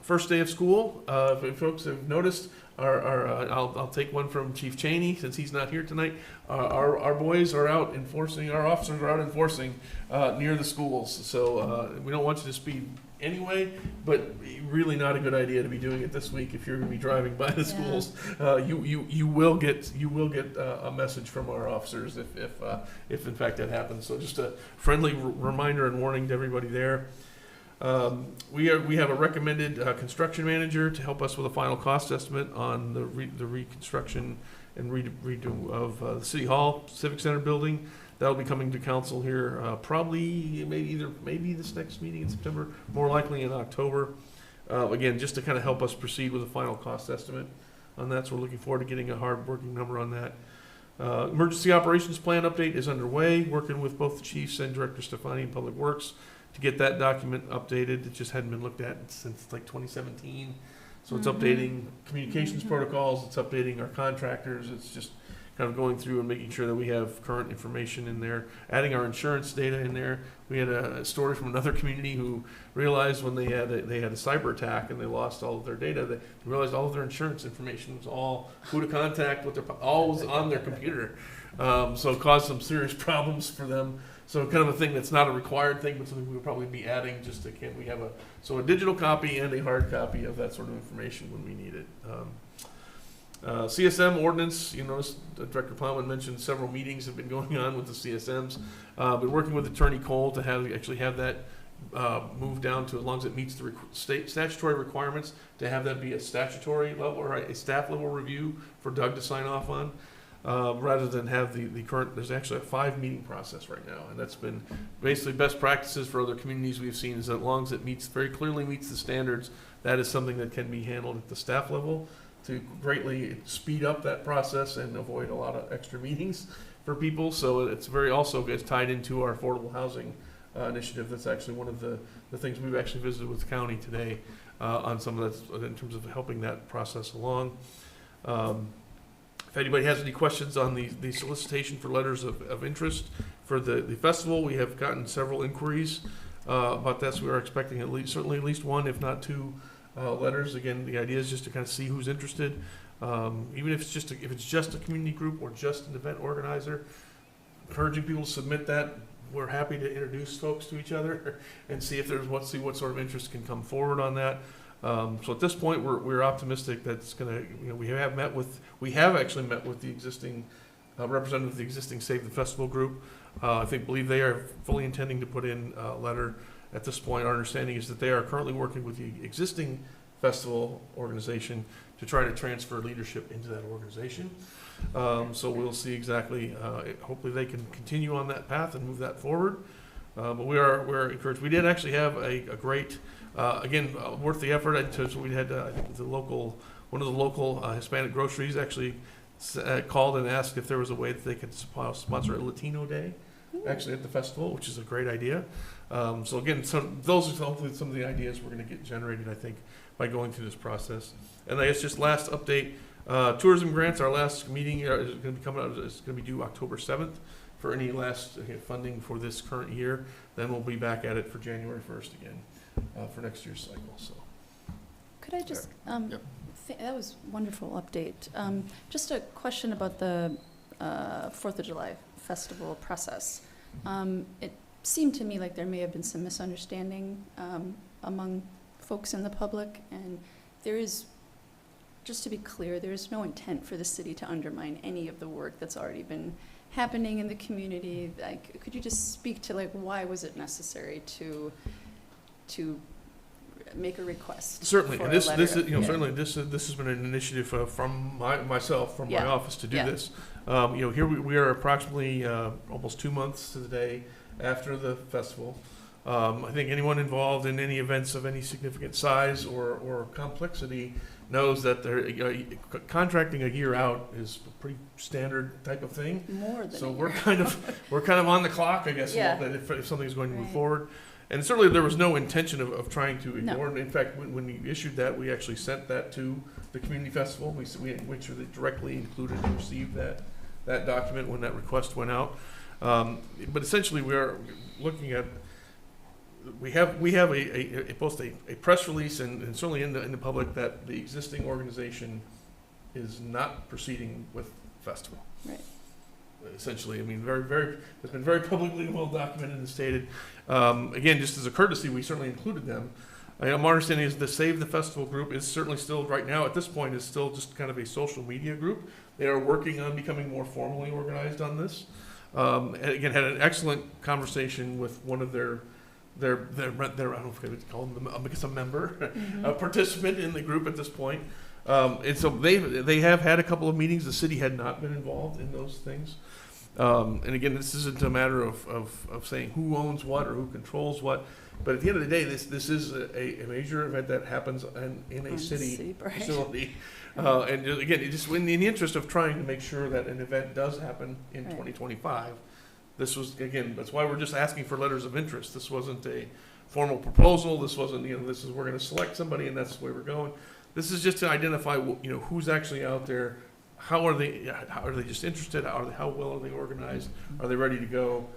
First day of school, if folks have noticed, I'll take one from Chief Cheney since he's not here tonight. Our boys are out enforcing, our officers are out enforcing near the schools. So we don't want you to speed anyway, but really not a good idea to be doing it this week if you're going to be driving by the schools. You will get a message from our officers if in fact that happens. So just a friendly reminder and warning to everybody there. We have a recommended construction manager to help us with a final cost estimate on the reconstruction and redo of the City Hall Civic Center building. That'll be coming to council here probably maybe this next meeting in September, more likely in October. Again, just to kind of help us proceed with a final cost estimate on that. So we're looking forward to getting a hard working number on that. Emergency operations plan update is underway, working with both the chiefs and Director Stefani in Public Works to get that document updated. It just hadn't been looked at since like 2017. So it's updating communications protocols, it's updating our contractors, it's just kind of going through and making sure that we have current information in there, adding our insurance data in there. We had a story from another community who realized when they had a cyber attack and they lost all of their data, they realized all of their insurance information was all who to contact, all was on their computer. So it caused some serious problems for them. So kind of a thing that's not a required thing, but something we would probably be adding just to we have a digital copy and a hard copy of that sort of information when we need it. CSM ordinance, you notice Director Plowman mentioned several meetings have been going on with the CSMs. Been working with Attorney Cole to have that moved down to, as long as it meets the state statutory requirements, to have that be a statutory level or a staff level review for Doug to sign off on. Rather than have the current, there's actually a 5-meeting process right now, and that's been basically best practices for other communities we've seen, is that as long as it very clearly meets the standards, that is something that can be handled at the staff level to greatly speed up that process and avoid a lot of extra meetings for people. So it's it's tied into our affordable housing initiative. That's actually one of the things we've actually visited with the county today on some of that in terms of helping that process along. If anybody has any questions on the solicitation for letters of interest for the festival, we have gotten several inquiries about this. We are expecting certainly at least one, if not 2 letters. Again, the idea is just to kind of see who's interested, even if it's just a community group or just an event organizer. Encouraging people to submit that. We're happy to introduce folks to each other and see if see what sort of interest can come forward on that. So at this point, we're optimistic that's going to, we have actually met with the existing representative of the existing Save the Festival group. Believe they are fully intending to put in a letter at this point. Our understanding is that they are currently working with the existing festival organization to try to transfer leadership into that organization. So we'll see exactly, hopefully they can continue on that path and move that forward. But we're encouraged. We did actually have a great, again, worth the effort. So we had, I think one of the local Hispanic groceries actually called and asked if there was a way that they could sponsor a Latino Day, actually at the festival, which is a great idea. So again, those are hopefully some of the ideas we're going to get generated, I think, by going through this process. And I guess just last update, tourism grants, our last meeting is going to be coming out, it's going to be due October 7th for any last funding for this current year. Then we'll be back at it for January 1st again for next year's cycle. So, Could I just, that was a wonderful update. Just a question about the 4th of July festival process. It seemed to me like there may have been some misunderstanding among folks in the public, and there is, just to be clear, there is no intent for the city to undermine any of the work that's already been happening in the community. Like, could you just speak to, like, why was it necessary to make a request? Certainly, for and a this, letter is, of- you know, yeah. certainly this has been an initiative from myself, from my Yeah. office to do Yeah. this. You know, here we are approximately almost 2 months to the day after the festival. I think anyone involved in any events of any significant size or complexity knows that contracting a year out is a pretty standard type of thing. More than So a we're year. kind of on the clock, I guess, a Yeah. little bit if something's going to move Right. forward. And certainly there was no intention of trying to No. ignore. And in fact, when we issued that, we actually sent that to the community festival. We made sure they directly included and received that document when that request went out. But essentially, we are looking at, we have both a press release and certainly in the public that the existing organization is not proceeding with festival. Right. Essentially, I mean, it's been very publicly well documented and stated. Again, just as a courtesy, we certainly included them. My understanding is the Save the Festival group is certainly still, right now, at this point, is still just kind of a social media group. They are working on becoming more formally organized on this. And again, had an excellent conversation with one of their I don't know if I would call them, I guess, a member, a participant in the group at this point. And so they have had a couple of meetings. The city had not been involved in those things. And again, this isn't a matter of saying who owns what or who controls what. But at the end of the day, this is a major event that happens in a city Right. facility. And again, it just in the interest of trying to make sure that an event does happen in Right. 2025, this was, again, that's why we're just asking for letters of interest. This wasn't a formal proposal. This wasn't, this is, we're going to select somebody and that's the way we're going. This is just to identify, who's actually out there. How are they just interested? How well are they organized? Are they ready to go?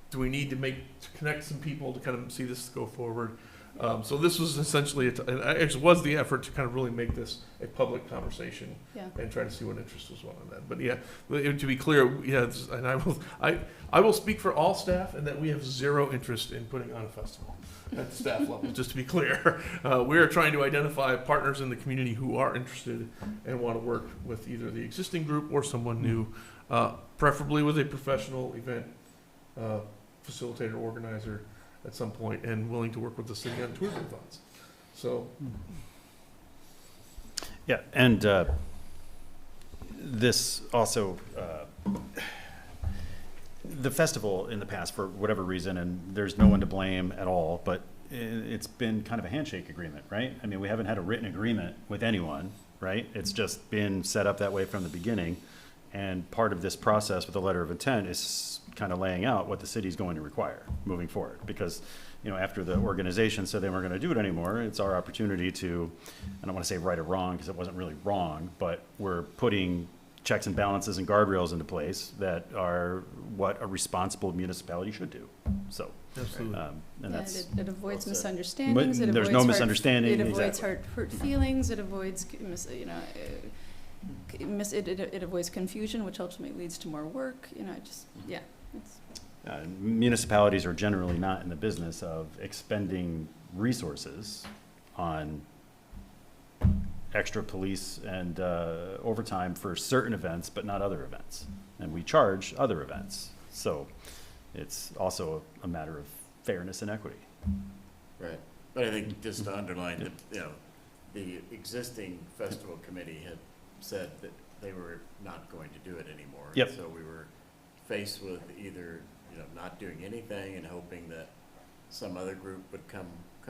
Do we need to connect some people to kind of see this go forward? So this was essentially, it actually was the effort to kind of really make this a public conversation Yeah. and try to see what interest was on that. But yeah, to be clear, and I will speak for all staff and that we have zero interest in putting on a festival at the staff level, just to be clear. We are trying to identify partners in the community who are interested and want to work with either the existing group or someone new, preferably with a professional event facilitator, organizer at some point, and willing to work with the city on tourism funds. So, Yeah, and this also, the festival in the past, for whatever reason, and there's no one to blame at all, but it's been kind of a handshake agreement, right? I mean, we haven't had a written agreement with anyone, right? It's just been set up that way from the beginning. And part of this process with the letter of intent is kind of laying out what the city's going to require moving forward. Because, after the organization said they weren't going to do it anymore, it's our opportunity to, I don't want to say right or wrong, because it wasn't really wrong, but we're putting checks and balances and guardrails into place that are what a responsible municipality should do. So, absolutely. and that's, It avoids well said. misunderstandings. But It there's avoids no hurt- misunderstanding, It avoids exactly. hurt feelings. It avoids, it avoids confusion, which ultimately leads to more work. It's municipalities are generally not in the business of expending resources on extra police and overtime for certain events, but not other events. And we charge other events. So it's also a matter of fairness and equity. Right. But I think just to underline that, the existing festival committee had said that they were not going to do it anymore. Yep. So we were faced with either, not doing anything and hoping that some other group would come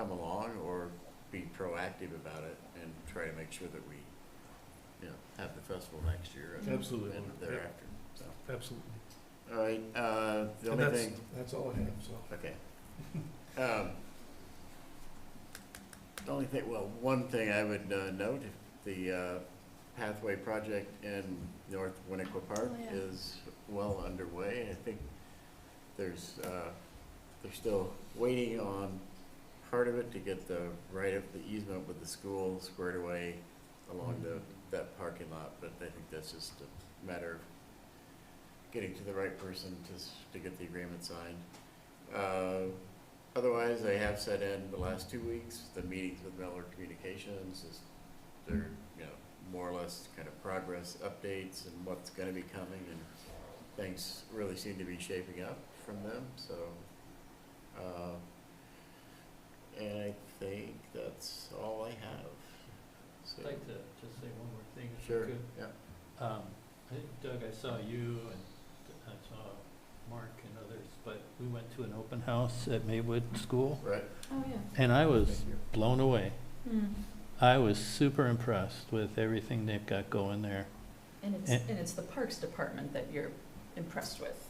along, or be proactive about it and try to make sure that we, have the festival next year. Absolutely. And thereafter, so. Absolutely. All right, the And only thing. that's all I have, so. Okay. The only thing, one thing I would note, if the pathway project in North Winnequa Park Oh, yeah. is well underway. I think they're still waiting on part of it to get the easement with the school squared away along that parking lot, but I think that's just a matter of getting to the right person to get the agreement signed. otherwise, I have set in the last 2 weeks, the meetings with Miller Communications, is they're, you know, more or less kind of progress updates and what's gonna be coming, and things really seem to be shaping up from them, so, and I think that's all I have. So, I'd like to just say one more thing, if I sure, could. yeah. I think, Doug, I saw you and I saw Mark and others, but we went to an open house at Maywood School, Right, Oh, yeah. and I was thank you. blown away. Mm. I was super impressed with everything they've got going there. And it's, And- and it's the Parks Department that you're impressed with.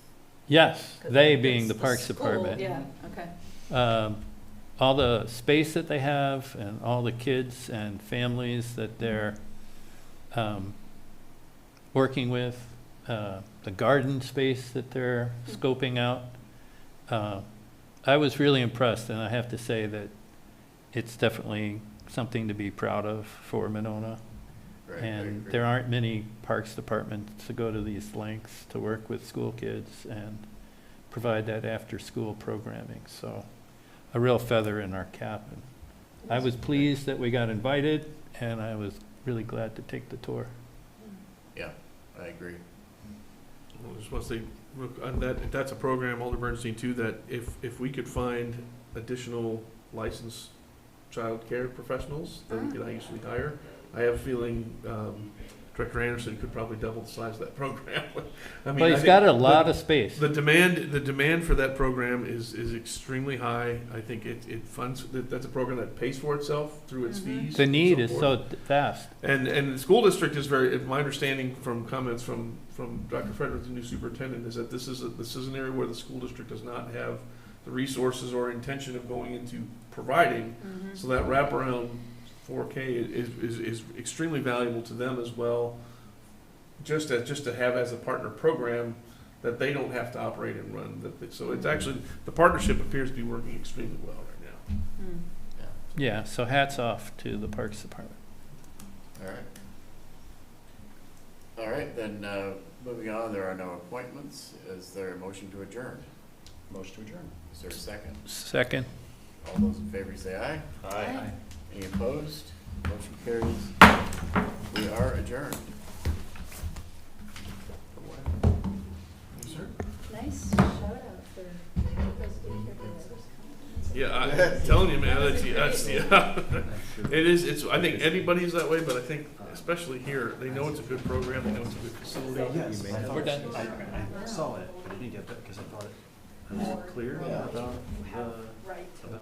Yes, 'Cause they it's being the Parks school, Department. Yeah, okay. All the space that they have and all the kids and families that they're working with, the garden space that they're scoping out. I was really impressed, and I have to say that it's definitely something to be proud of for Monona. Right, I And agree. there aren't many parks departments to go to these lengths to work with school kids and provide that after-school programming. So a real feather in our cap. And I was pleased that we got invited, and I was really glad to take the tour. Yeah, I agree. I just want to say, look, on that, that's a program, Alder Bernstein too, that if we could find additional licensed child care professionals that we could actually hire, I have a feeling, Director Anderson could probably double the size of that program. I mean, But I he's think got a lot of space. the demand for that program is extremely high. I think it funds, that's a program that pays for itself through its fees. The and need so is forth. so vast. And the school district is very, my understanding from comments from Dr. Frederick, the new superintendent, is that this is an area where the school district does not have the resources or intention of going into providing. So that wraparound 4K is extremely valuable to them as well, just to have as a partner program that they don't have to operate and run. So it's actually, the partnership appears to be working extremely well right now. Mm. Yeah, so hats off to the Parks Department. All right. All right, then, moving on, there are no appointments. Is there a motion to adjourn? Motion to adjourn. Is there a second? Second. All those in favor say aye. Aye. Any opposed? Motion carries. We are adjourned. Yes, sir. Nice shout out for those daycare providers. Yeah, I'm telling you, man, it is, I think anybody's that way, but I think especially here, they know it's a good program, they know it's a good facility. Yes, I thought- We're done. I saw it, but I didn't get that because I thought it was clear about You have right to